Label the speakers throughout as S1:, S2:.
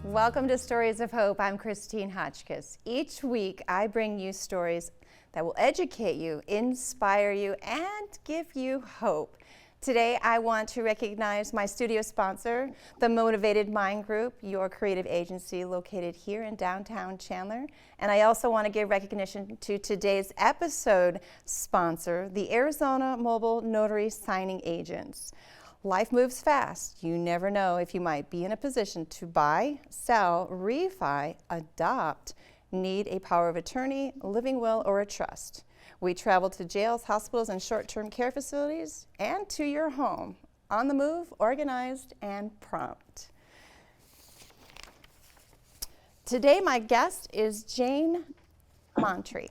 S1: Welcome to Stories of Hope. I'm Christine Hotchkiss. Each week I bring you stories that will educate you, inspire you, and give you hope. Today I want to recognize my studio sponsor, the Motivated Mind Group, your creative agency located here in downtown Chandler. And I also want to give recognition to today's episode sponsor, the Arizona Mobile Notary Signing Agents. Life moves fast. You never know if you might be in a position to buy, sell, refi, adopt, need a power of attorney, living will, or a trust. We travel to jails, hospitals, and short-term care facilities, and to your home, on the move, organized, and prompt. Today, my guest is Vogel Mantiri.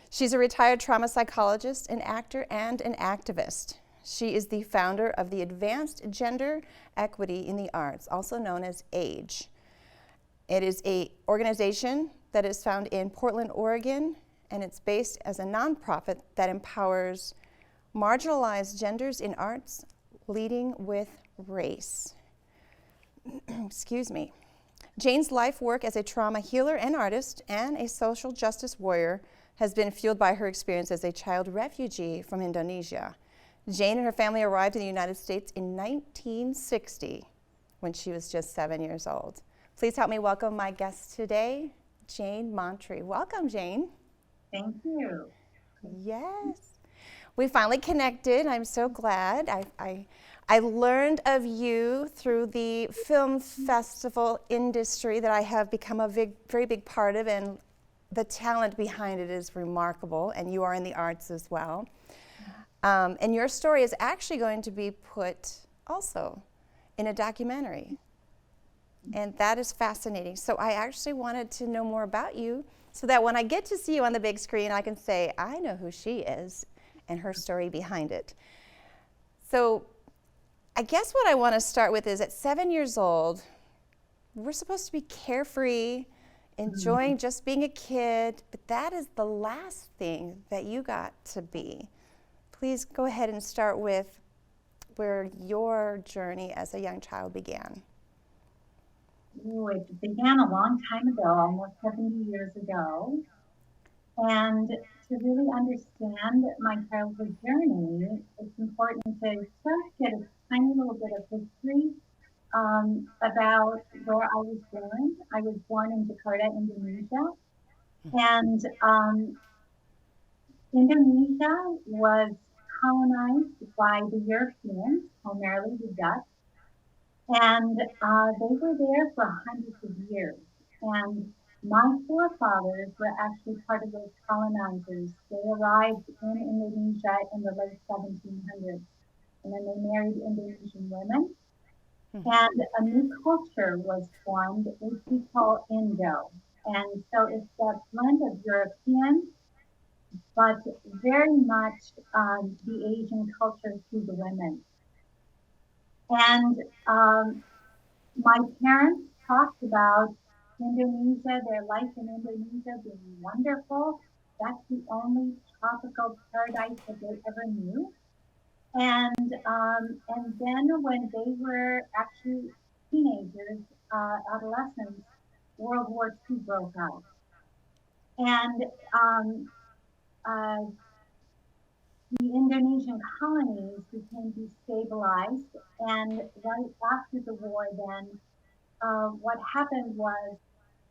S1: She's a retired trauma psychologist, an actor, and an activist. She is the founder of the Advanced Gender Equity in the Arts, also known as AGE. It is an organization that is found in Portland, Oregon, and it's based as a nonprofit that empowers marginalized genders in arts, leading with race. Excuse me. Jane's life work as a trauma healer and artist and a social justice warrior has been fueled by her experience as a child refugee from Indonesia. Jane and her family arrived in the United States in 1960 when she was just 7 years old. Please help me welcome my guest today, Vogel Mantiri. Welcome, Jane.
S2: Thank you.
S1: Yes. We finally connected. I'm so glad. I learned of you through the film festival industry that I have become a very big part of, and the talent behind it is remarkable, and you are in the arts as well. And your story is actually going to be put also in a documentary. And that is fascinating. So I actually wanted to know more about you so that when I get to see you on the big screen, I can say, I know who she is and her story behind it. So I guess what I want to start with is at 7 years old, we're supposed to be carefree, enjoying just being a kid, but that is the last thing that you got to be. Please go ahead and start with where your journey as a young child began.
S2: Ooh, it began a long time ago, almost 70 years ago. And to really understand my childhood journey, it's important to just get a tiny little bit of history about where I was born. I was born in Jakarta, Indonesia. And Indonesia was colonized by the Europeans, primarily the Dutch, and they were there for hundreds of years. And my forefathers were actually part of those colonizers. They arrived in Indonesia in the late 1700s, and then they married Indonesian women. And a new culture was formed, which we call Indo. And so it's that blend of European, but very much the Asian culture through the women. And my parents talked about Indonesia, their life in Indonesia being wonderful. That's the only tropical paradise that they ever knew. And then when they were actually teenagers, adolescents, World War II broke out. And the Indonesian colonies became destabilized, and right after the war then, what happened was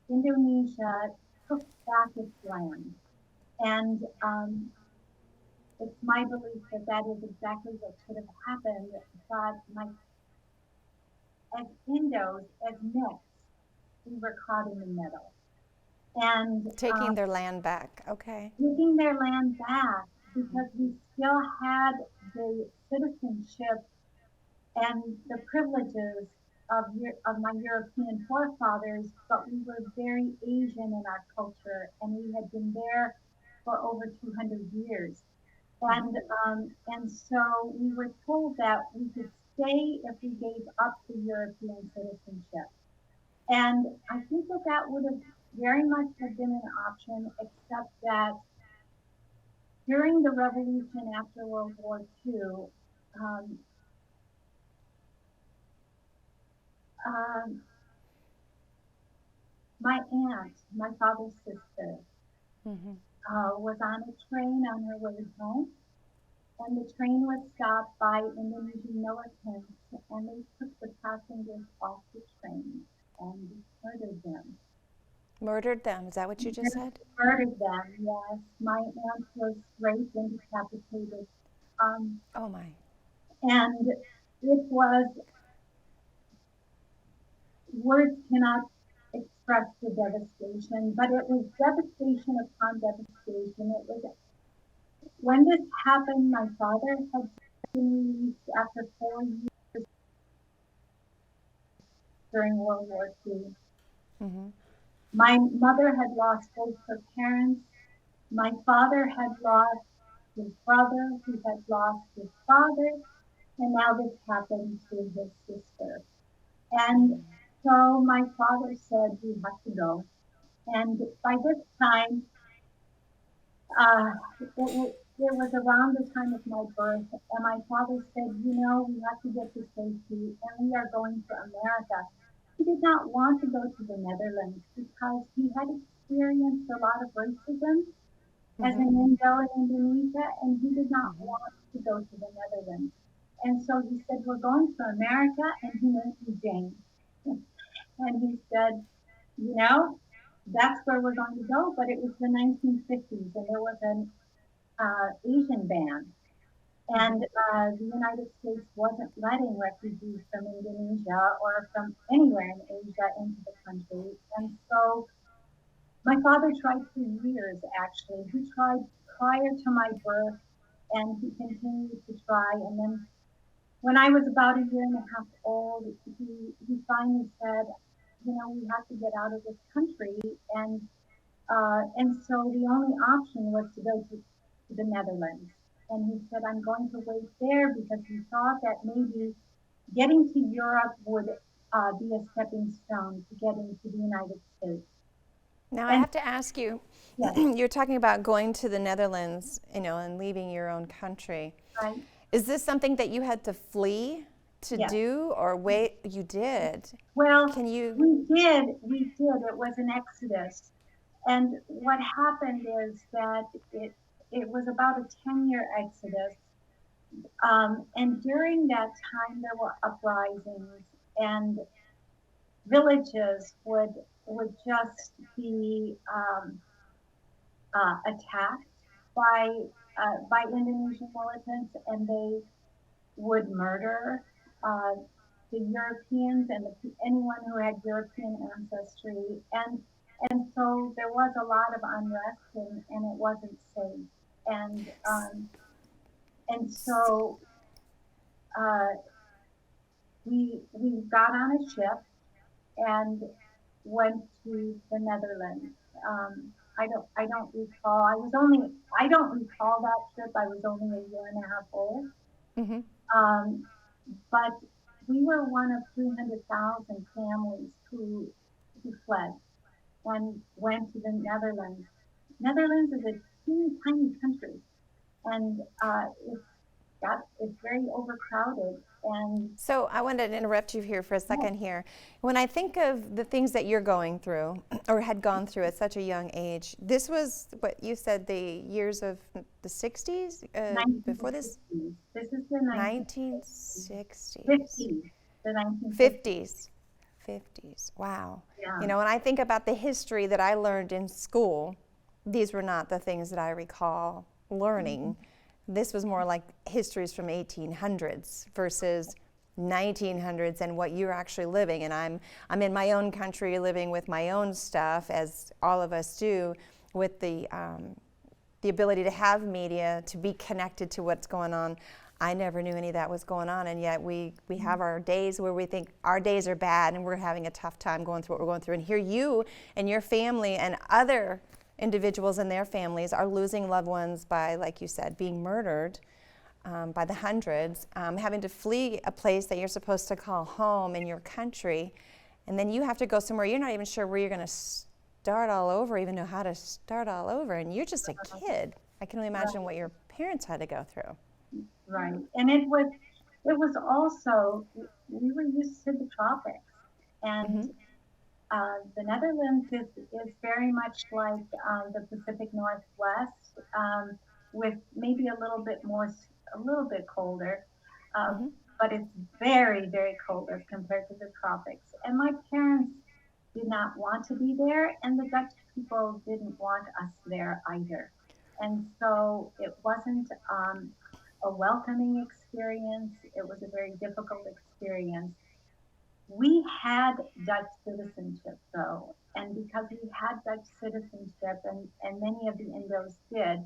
S2: Indonesia took back its land. And it's my belief that that is exactly what should have happened, but as Indos, as mixed, we were caught in the middle. And
S1: taking their land back, okay.
S2: Taking their land back, because we still had the citizenship and the privileges of my European forefathers, but we were very Asian in our culture, and we had been there for over 200 years. And so we were told that we could stay if we gave up the European citizenship. And I think that that would have very much have been an option, except that during the revolution after World War II, my aunt, my father's sister,
S1: Mm-hmm.
S2: was on a train on her way home, and the train was stopped by Indonesian militants, and they took the passengers off the train and murdered them.
S1: Murdered them. Is that what you just said?
S2: Murdered them, yes. My aunt was raped and decapitated. Um,
S1: Oh my.
S2: and it was, words cannot express the devastation, but it was devastation upon devastation. It was, when this happened, my father had been released after 4 years during World War II.
S1: Mm-hmm.
S2: My mother had lost both her parents. My father had lost his brother, who had lost his father, and now this happened to his sister. And so my father said, "We have to go." And by this time, it was around the time of my birth, and my father said, "We have to get to safety, and we are going to America." He did not want to go to the Netherlands because he had experienced a lot of racism as
S1: Mm-hmm.
S2: an Indo in Indonesia, and he did not
S1: Mm-hmm.
S2: want to go to the Netherlands. And so he said, "We're going to America," and he named me Jane. And he said, you know, "That's where we're going to go." But it was the 1950s, and there was an Asian ban.
S1: Mm-hmm.
S2: And the United States wasn't letting refugees from Indonesia or from anywhere in Asia into the country. And so my father tried for years, actually. He tried prior to my birth, and he continued to try. And then when I was about a year and a half old, he finally said, "We have to get out of this country." And so the only option was to go to the Netherlands. And he said, "I'm going to wait there," because he thought that maybe getting to Europe would be a stepping stone to getting to the United States.
S1: Now I
S2: And
S1: have to ask you,
S2: yes,
S1: you're talking about going to the Netherlands, and leaving your own country.
S2: right?
S1: Is this something that you had to flee to
S2: Yes.
S1: do, or wait, you did?
S2: Well,
S1: Can you?
S2: we did. It was an exodus. And what happened is that it was about a 10-year exodus. And during that time, there were uprisings, and villages would just be attacked by by Indonesian militants, and they would murder uh, the Europeans and anyone who had European ancestry, and so there was a lot of unrest, and it wasn't safe, and um, and so uh, we got on a ship and went to the Netherlands. I don't recall. I don't recall that trip. I was only a year and a half old.
S1: Mm-hmm.
S2: Um, but we were one of 300,000 families who fled and went to the Netherlands. Netherlands is a teeny tiny country, and it's very overcrowded. And
S1: So I wanted to interrupt you here for a
S2: yes,
S1: second here. When I think of the things that you're going through or had gone through at such a young age, this was what you said, the years of the 60s, before this,
S2: 1960s. This is the
S1: 1960s,
S2: 1950s. The 1950s.
S1: 50s, 50s. Wow.
S2: Yeah.
S1: When I think about the history that I learned in school, these were not the things that I recall
S2: Mhm.
S1: learning. This was more like histories from 1800s versus 1900s and what you're actually living. And I'm in my own country living with my own stuff, as all of us do, with the ability to have media, to be connected to what's going on. I never knew any of that was going on, and yet we have our days where we think our days are bad and we're having a tough time going through what we're going through. And here you and your family and other individuals and their families are losing loved ones by, like you said, being murdered by the hundreds, having to flee a place that you're supposed to call home in your country, and then you have to go somewhere you're not even sure where you're going to start all over, even know how to start all over, and you're just a kid. I can only imagine what your parents had to go through.
S2: Right. And it was also, we were used to the tropics, and
S1: Mm-hmm.
S2: The Netherlands is very much like the Pacific Northwest, with maybe a little bit more, a little bit colder, uh,
S1: Hmm.
S2: but it's very, very cold as compared to the tropics. And my parents did not want to be there, and the Dutch people didn't want us there either. And so it wasn't a welcoming experience. It was a very difficult experience. We had Dutch citizenship though, and because we had Dutch citizenship, and many of the Indos did,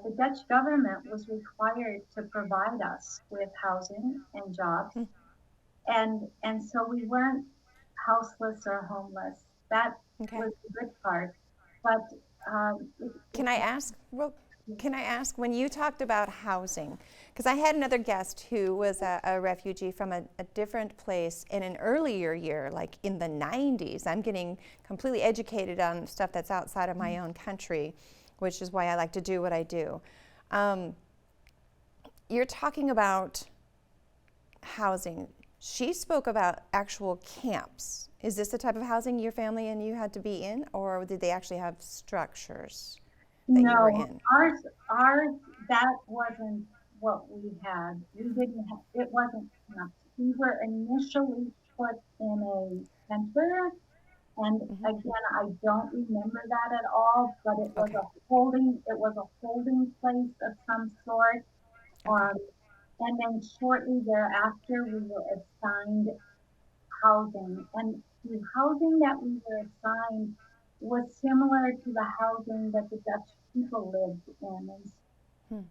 S2: the Dutch government was required to provide us with housing and jobs, and so we weren't houseless or homeless. That
S1: Okay.
S2: was the good part. But
S1: Can I ask, well, can I ask, when you talked about housing, because I had another guest who was a refugee from a different place in an earlier year, like in the 90s. I'm getting completely educated on stuff that's outside of my own country, which is why I like to do what I do. Um, you're talking about housing. She spoke about actual camps. Is this the type of housing your family and you had to be in, or did they actually have structures that you were
S2: no,
S1: in?
S2: ours, that wasn't what we had. We didn't have, it wasn't camps. We were initially put in a center, and
S1: Hmm.
S2: again, I don't remember that at all, but
S1: Okay.
S2: it was a holding place of some sort.
S1: Okay.
S2: Um, and then shortly thereafter, we were assigned housing, and the housing that we were assigned was similar to the housing that the Dutch people lived in, and
S1: Hmm.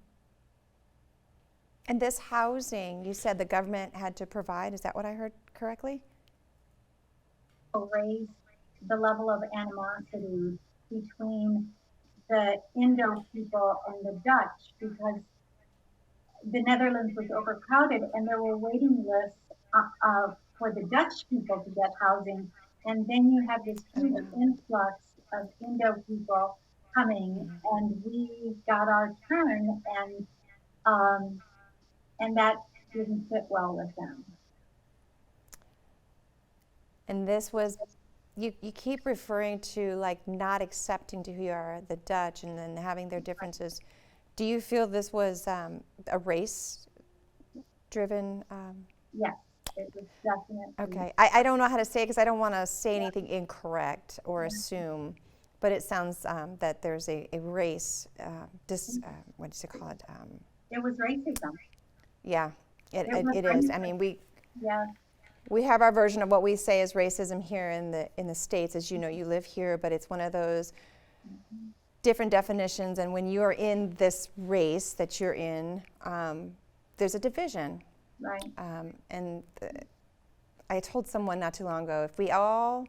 S1: And this housing, you said the government had to provide. Is that what I heard correctly?
S2: so raised the level of animosity between the Indo people and the Dutch, because the Netherlands was overcrowded and there were waiting lists for the Dutch people to get housing. And then you have this
S1: Oh,
S2: huge
S1: wow.
S2: influx of Indo people coming,
S1: Mhm.
S2: and we got our turn, um, and that didn't sit well with them.
S1: And this was, you keep referring to like not accepting to who you are, the Dutch, and then having their differences. Do you feel this was a race driven?
S2: Yes, it was definitely.
S1: Okay. I don't know how to say it because I don't want to say anything incorrect or assume, but it sounds that there's a race, what does it call it?
S2: It was racism.
S1: Yeah,
S2: It was
S1: it is. I
S2: racism.
S1: mean,
S2: Yes.
S1: we have our version of what we say is racism here in the States. As you know, you live here, but it's one of those
S2: Mhm.
S1: different definitions. And when you're in this race that you're in, there's a division.
S2: Right.
S1: And I told someone not too long ago, if we all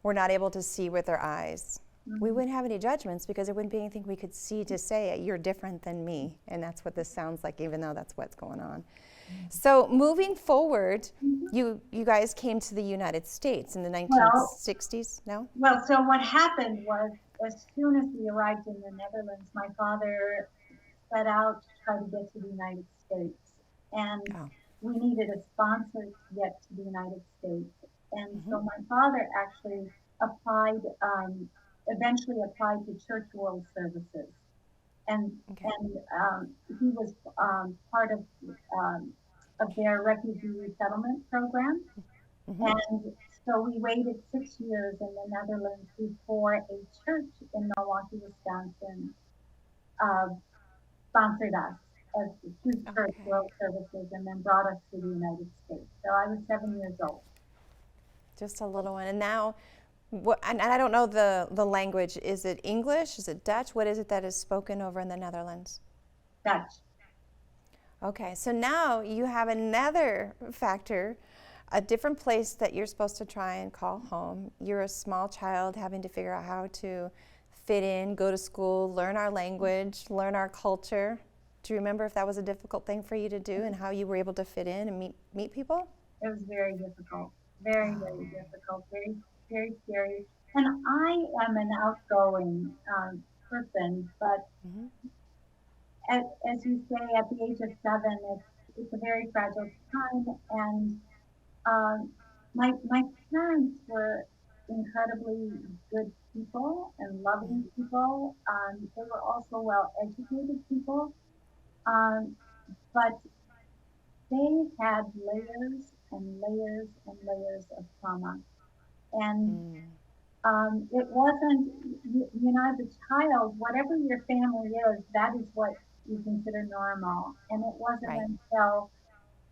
S1: were not able to see with our eyes, we
S2: Mhm.
S1: wouldn't have any judgments because there wouldn't be anything we could see to say you're different than me. And that's what this sounds like, even though that's what's going on. So moving forward,
S2: Mhm.
S1: you guys came to the United States in the
S2: Well,
S1: 1960s, no?
S2: so what happened was, as soon as we arrived in the Netherlands, my father set out to try to get to the United States. And
S1: Oh.
S2: we needed a sponsor to get to the United States. And
S1: Hmm.
S2: so my father actually applied, eventually applied to Church World Services. And,
S1: Okay.
S2: and he was part um, of their refugee resettlement program.
S1: Hmm.
S2: And so we waited 6 years in the Netherlands before a church in Milwaukee, Wisconsin, uh, sponsored us as through Church
S1: Okay.
S2: World Services, and then brought us to the United States. So I was 7 years old.
S1: Just a little one. And now, and I don't know the language. Is it English? Is it Dutch? What is it that is spoken over in the Netherlands?
S2: Dutch.
S1: Okay, so now you have another factor, a different place that you're supposed to try and call home. You're a small child having to figure out how to fit in, go to school, learn our language, learn our culture. Do you remember if that was a difficult thing for you to do and how you were able to fit in and meet people?
S2: It was very difficult. Very, very
S1: Oh.
S2: difficult. Very, very scary. And I am an outgoing person, but
S1: Hmm.
S2: as you say, at the age of 7, it's a very fragile time. And um, my parents were. incredibly good people and loving people. They were also well educated people, um, but they had layers and layers and layers of trauma. And it wasn't, as a child, whatever your family is, that is what you consider normal. And it wasn't
S1: Right.
S2: until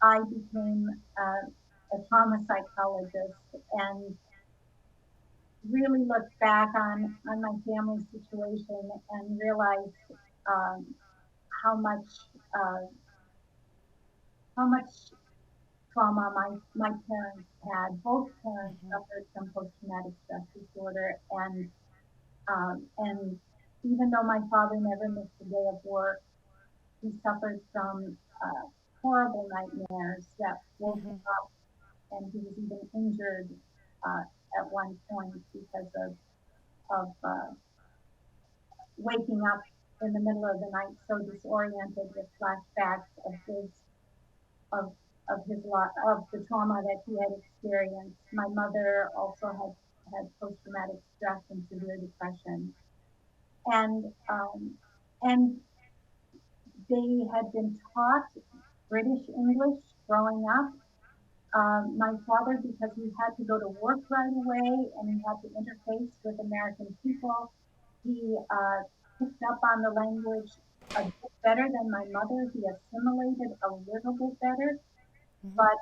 S2: I became a trauma psychologist and really looked back on my family situation and realized um, how much uh, how much trauma my parents had. Both parents suffered from post-traumatic stress disorder, and even though my father never missed a day of work, he suffered from horrible nightmares that woke him up, and he was even injured uh, at one point because of waking up in the middle of the night so disoriented with flashbacks of his lot of the trauma that he had experienced. My mother also had post traumatic stress and severe depression, and they had been taught British English growing up. My father, because he had to go to work right away and he had to interface with American people, he picked up on the language a bit better than my mother. He assimilated a little bit better, but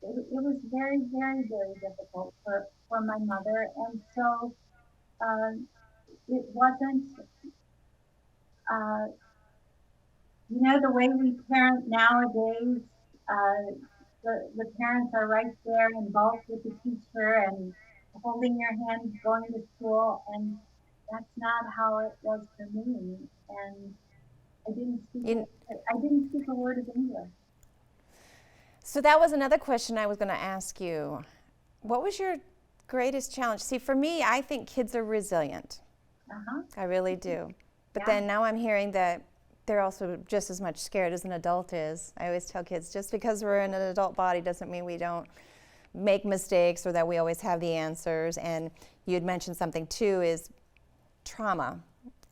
S2: it was very, very, very difficult for my mother. And so um, it wasn't, uh, the way we parent nowadays. Uh, the parents are right there involved with the teacher and holding your hand going to school, and that's not how it was for me. And I didn't speak
S1: You,
S2: I didn't speak a word of English.
S1: so that was another question I was going to ask you. What was your greatest challenge? See, for me, I think kids are resilient.
S2: Uh-huh.
S1: I really do. But
S2: Yeah.
S1: then now I'm hearing that they're also just as much scared as an adult is. I always tell kids just because we're in an adult body doesn't mean we don't make mistakes or that we always have the answers. And you had mentioned something too is trauma.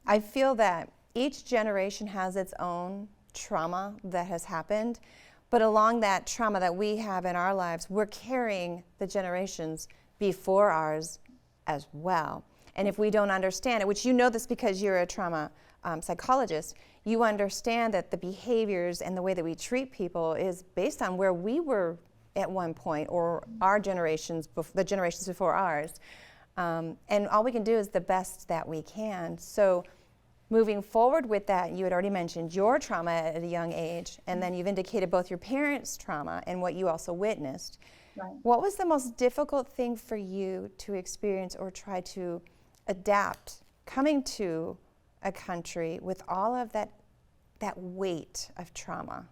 S1: I feel that each generation has its own trauma that has happened, but along that trauma that we have in our lives, we're carrying the generations before ours as well. And if we don't understand it, which you know this because you're a trauma psychologist, you understand that the behaviors and the way that we treat people is based on where we were at one point or our generations, the generations before ours. And all we can do is the best that we can. So moving forward with that, you had already mentioned your trauma at a young age, and then you've indicated both your parents' trauma and what you also witnessed.
S2: Right.
S1: What was the most difficult thing for you to experience or try to adapt coming to a country with all of that weight of trauma?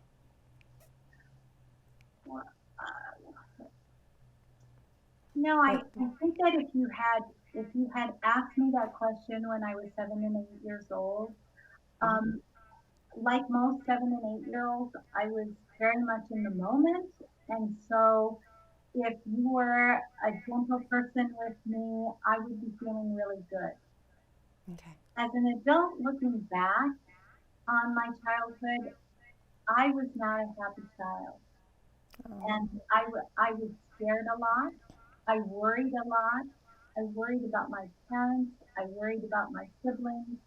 S2: Well, I think that if you had asked me that question when I was 7 and 8 years old, um, like most 7 and 8 year olds, I was very much in the moment. And so if you were a gentle person with me, I would be feeling really good.
S1: Okay.
S2: As an adult looking back on my childhood, I was not a happy child.
S1: Oh.
S2: And I was scared a lot. I worried a lot. I worried about my parents. I worried about my siblings.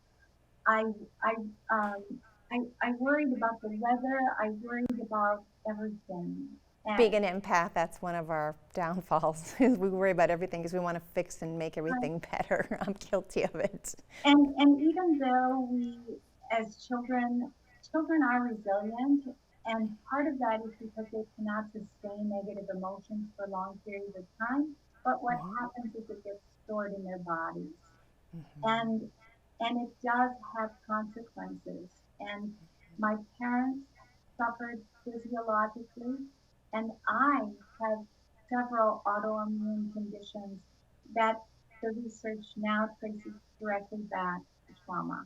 S2: I, I, um, I worried about the weather. I worried about everything. And,
S1: Being an empath, that's one of our downfalls. We worry about everything because we want to fix and make everything better. I'm guilty of it.
S2: and even though as children are resilient, and part of that is because they cannot sustain negative emotions for long periods of time. But what happens is it gets stored in their bodies, and and it does have consequences. And my parents suffered physiologically, and I have several autoimmune conditions that the research now traces directly back to trauma.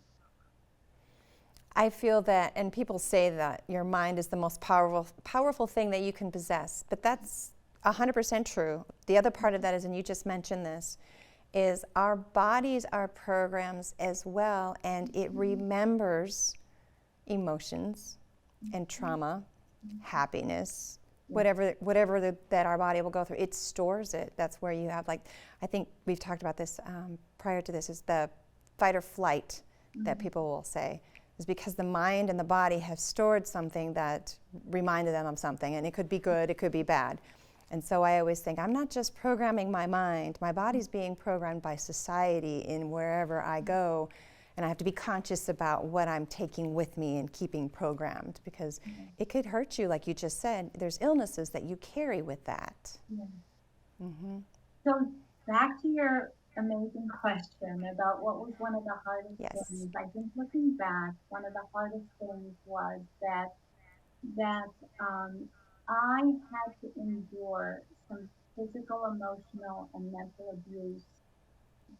S1: I feel that, and people say that your mind is the most powerful thing that you can possess, but 100% true. The other part of that is, and you just mentioned this, is our bodies are programs as well, and it remembers emotions and trauma, happiness, whatever that our body will go through. It stores it. That's where you have, like, I think we've talked about this prior to this, is the fight or flight that people will say, is because the mind and the body have stored something that reminded them of something, and it could be good, it could be bad. And so I always think, I'm not just programming my mind, my body's being programmed by society in wherever I go, and I have to be conscious about what I'm taking with me and keeping programmed, because it could hurt you, like you just said. There's illnesses that you carry with that.
S2: So back to your amazing question about what was one of the hardest
S1: Yes.
S2: things. I think looking back, one of the hardest things was that I had to endure some physical, emotional, and mental abuse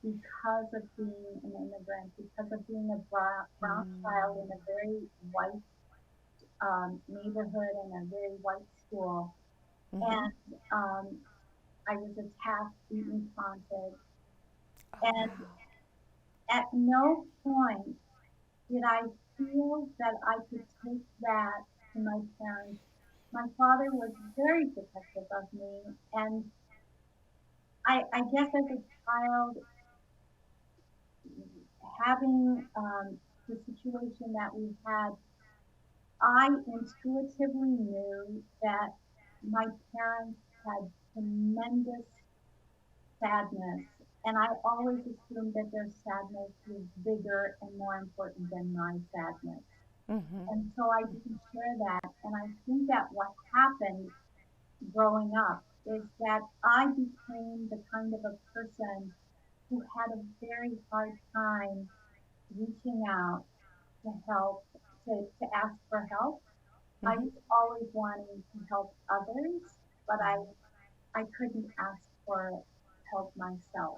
S2: because of being an immigrant, because of being a brown child in a very white neighborhood and a very white school. And I was attacked, beaten, taunted. And at no point did I feel that I could take that to my parents. My father was very protective of me, and I guess as a child, having the situation that we had, I intuitively knew that my parents had tremendous sadness, and I always assumed that their sadness was bigger and more important than my sadness. And so I didn't share that. And I think that what happened growing up is that I became the kind of a person who had a very hard time reaching out to help, to ask for help. I was always wanting to help others, but I couldn't ask for help myself.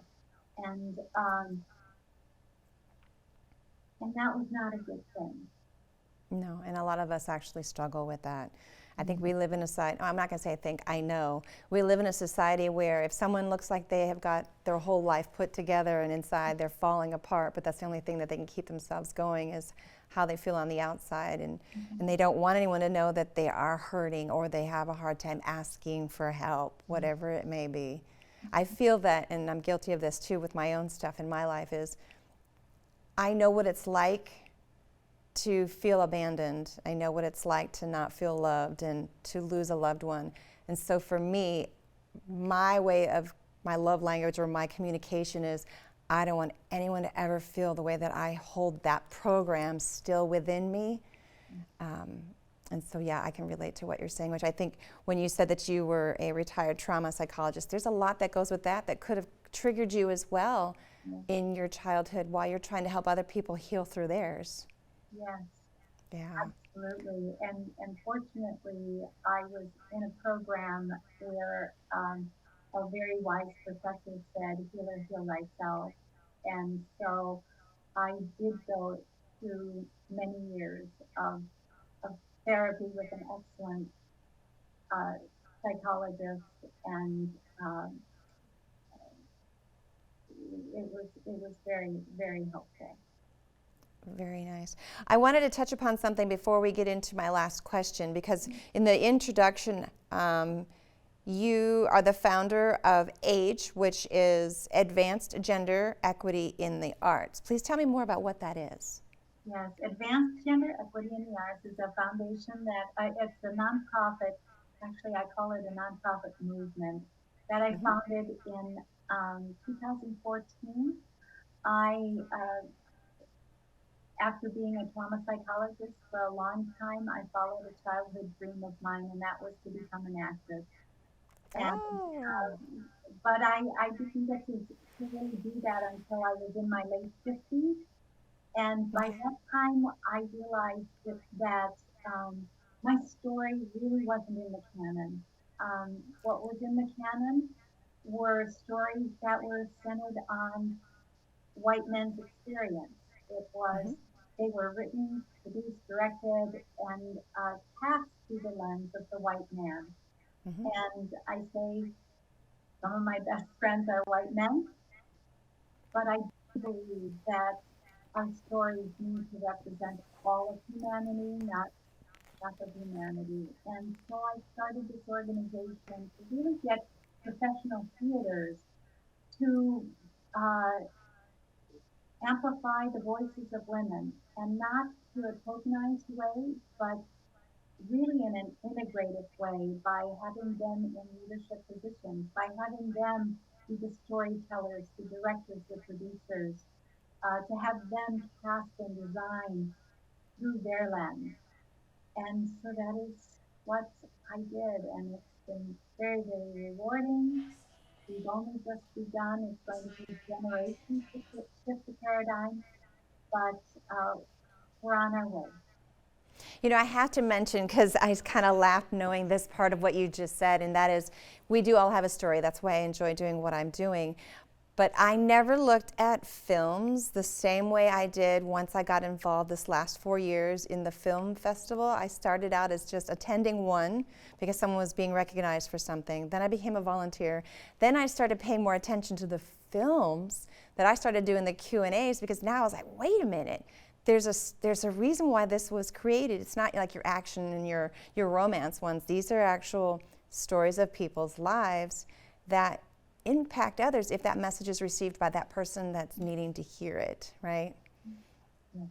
S2: And um, and that was not a good thing.
S1: No, and a lot of us actually struggle with that. I think we live in a society, I'm not going to say I think, I know. We live in a society where if someone looks like they have got their whole life put together and inside they're falling apart, but that's the only thing that they can keep themselves going is how they feel on the outside. And they don't want anyone to know that they are hurting or they have a hard time asking for help, whatever it may be. I feel that, and I'm guilty of this too with my own stuff in my life, is I know what it's like to feel abandoned. I know what it's like to not feel loved and to lose a loved one. And so for me, my way of my love language or my communication is I don't want anyone to ever feel the way that I hold that program still within me. And so, yeah, I can relate to what you're saying, which I think when you said that you were a retired trauma psychologist, there's a lot that goes with that that could have triggered you as well in your childhood while you're trying to help other people heal through theirs.
S2: Yes,
S1: Yeah.
S2: absolutely. And fortunately, I was in a program where a very wise professor said, "Healer, heal thyself." And so I did go through many years of therapy with an excellent uh, psychologist, and um, it was very helpful.
S1: Very nice. I wanted to touch upon something before we get into my last question, because in the introduction, you are the founder of AGE, which is Advanced Gender Equity in the Arts. Please tell me more about what that is.
S2: Yes, Advanced Gender Equity in the Arts is a foundation it's a nonprofit. Actually, I call it a nonprofit movement that I founded in 2014. I After being a trauma psychologist for a long time, I followed a childhood dream of mine, and that was to become an actress. And
S1: Oh.
S2: but I didn't get to really do that until I was in my late 50s. And by
S1: Okay.
S2: that time, I realized that my story really wasn't in the canon. What was in the canon were stories that were centered on white men's experience. It was They were written, produced, directed, and cast through the lens of the white man. And I say some of my best friends are white men, but I do believe that our stories need to represent all of humanity, not half of humanity. And so I started this organization to really get professional theaters to uh, amplify the voices of women, and not to a tokenized way, but really in an integrative way, by having them in leadership positions, by having them be the storytellers, the directors, the producers, to have them cast and design through their lens. And so that is what I did, and it's been very, very rewarding. We've only just begun. It's going to take generations to shift the paradigm, but we're on our way.
S1: You know, I have to mention, because I kind of laughed knowing this part of what you just said, and that is we do all have a story. That's why I enjoy doing what I'm doing. But I never looked at films the same way I did once I got involved this last 4 years in the film festival. I started out as just attending one because someone was being recognized for something. Then I became a volunteer. Then I started paying more attention to the films that I started doing the Q&As, because now I was like, wait a minute. There's a reason why this was created. It's not like your action and your romance ones. These are actual stories of people's lives that impact others if that message is received by that person that's needing to hear it, right?
S2: Yes.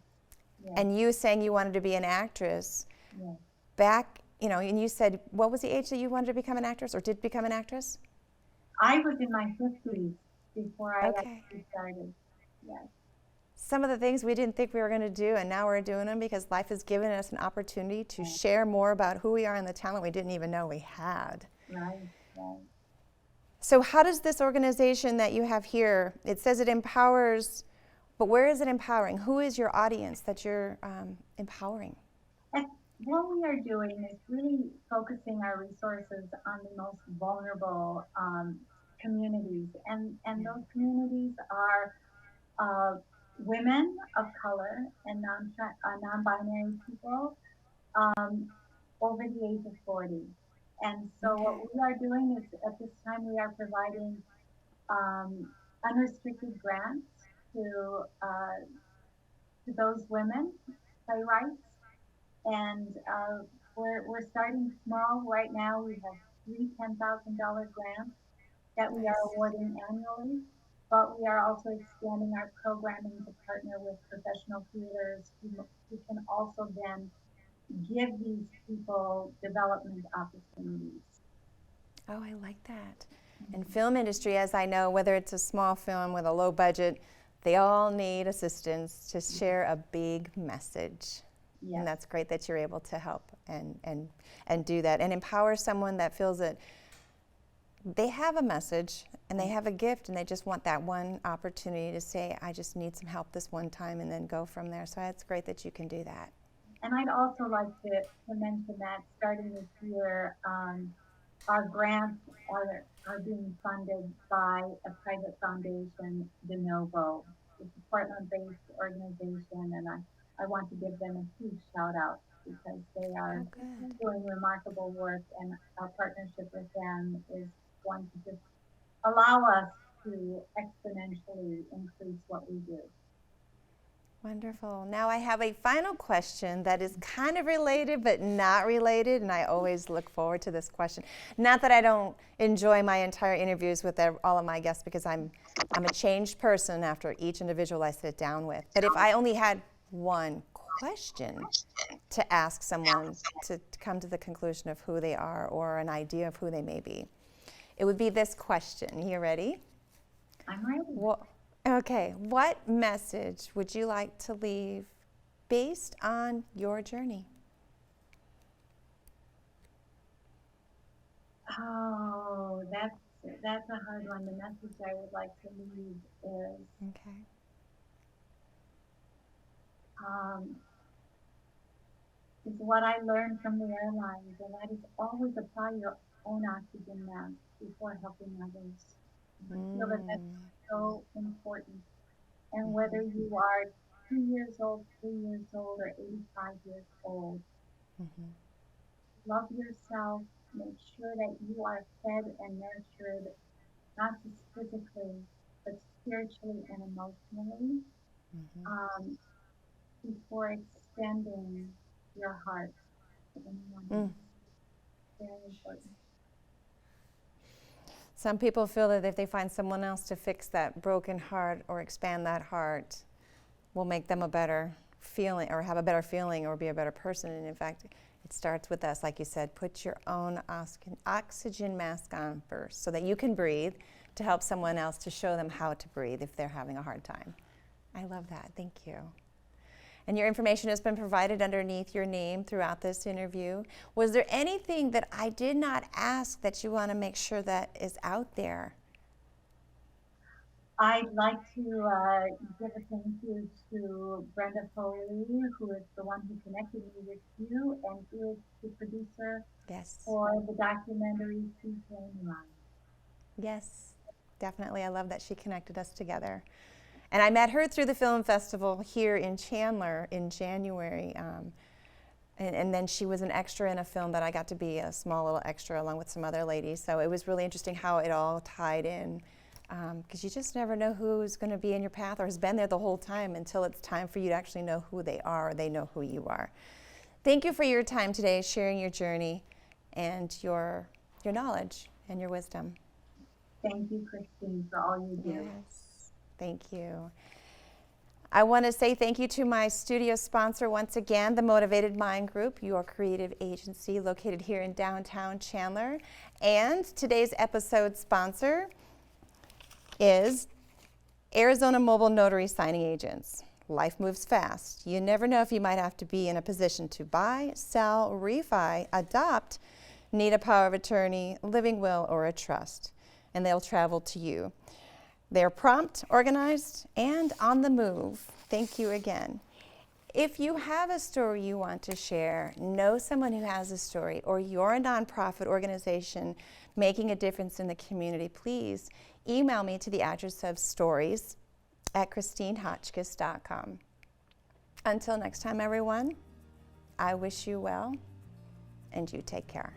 S2: Yes.
S1: And you saying you wanted to be an actress,
S2: Yes.
S1: back, you know, and you said, what was the age that you wanted to become an actress or did become an actress?
S2: I was in my 50s before I
S1: Okay.
S2: actually started. Yes.
S1: Some of the things we didn't think we were going to do, and now we're doing them because life has given us an opportunity to share more about who we are and the talent we didn't even know we had.
S2: Right. Right.
S1: So how does this organization that you have here, it says it empowers, but where is it empowering? Who is your audience that you're empowering?
S2: And what we are doing is really focusing our resources on the most vulnerable communities, and those communities are uh, women of color and non-binary people over the age of 40. And so what
S1: Okay.
S2: we are doing is, at this time, we are providing um, unrestricted grants to those women playwrights, and we're starting small right now. We have three $10,000 grants that we are
S1: Nice.
S2: awarding annually, but we are also expanding our programming to partner with professional theaters who can also then give these people development opportunities.
S1: Oh, I like that. And
S2: Mhm.
S1: film industry, as I know, whether it's a small film with a low budget, they all need assistance to share a big message. And
S2: Yes,
S1: that's great that you're able to help and do that and empower someone that feels that they have a message and they have a gift and they just want that one opportunity to say, I just need some help this one time, and then go from there. So it's great that you can do that.
S2: and I'd also like to mention that starting this year, our grants are being funded by a private foundation, De Novo. It's a Portland-based organization, and I want to give them a huge shout out because they are
S1: Oh, good.
S2: doing remarkable work, and our partnership with them is going to just allow us to exponentially increase what we do.
S1: Wonderful. Now I have a final question that is kind of related but not related, and I always look forward to this question. Not that I don't enjoy my entire interviews with all of my guests, because I'm a changed person after each individual I sit down with. But if I only had one question to ask someone to come to the conclusion of who they are or an idea of who they may be, it would be this question. You ready?
S2: I'm ready.
S1: Okay, what message would you like to leave based on your journey?
S2: Oh, that's a hard one. The message I would like to leave
S1: Okay.
S2: um, is what I learned from the airlines, and that is always apply your own oxygen mask before helping others. I feel that that's
S1: Mm.
S2: so important. And whether
S1: Mhm.
S2: you are 2 years old, 3 years old, or 85 years old,
S1: Mhm.
S2: love yourself, make sure that you are fed and nurtured, not just physically, but spiritually and emotionally, um, before extending your heart to anyone else. Very important.
S1: Some people feel that if they find someone else to fix that broken heart or expand that heart, will make them a better feeling or have a better feeling or be a better person. And in fact, it starts with us, like you said, put your own oxygen mask on first so that you can breathe, to help someone else, to show them how to breathe if they're having a hard time. I love that. Thank you. And your information has been provided underneath your name throughout this interview. Was there anything that I did not ask that you want to make sure that is out there?
S2: I'd like to give a thank you to Brenda Foley, who is the one who connected me with you, and who is the producer
S1: Yes.
S2: for the documentary Sea Flame Run.
S1: Yes, definitely. I love that she connected us together. And I met her through the film festival here in Chandler in January. And then she was an extra in a film that I got to be a small little extra along with some other ladies. So it was really interesting how it all tied in. Because you just never know who's going to be in your path or has been there the whole time until it's time for you to actually know who they are or they know who you are. Thank you for your time today, sharing your journey and your knowledge and your wisdom.
S2: Thank you, Christine, for all you do.
S1: Yes, thank you. I want to say thank you to my studio sponsor once again, the Motivated Mind Group, your creative agency located here in downtown Chandler. And today's episode sponsor is Arizona Mobile Notary Signing Agents. Life moves fast. You never know if you might have to be in a position to buy, sell, refi, adopt, need a power of attorney, living will, or a trust. And they'll travel to you. They're prompt, organized, and on the move. Thank you again. If you have a story you want to share, know someone who has a story, or you're a nonprofit organization making a difference in the community, please email me to the address of stories@christinehotchkiss.com. Until next time, everyone, I wish you well, and you take care.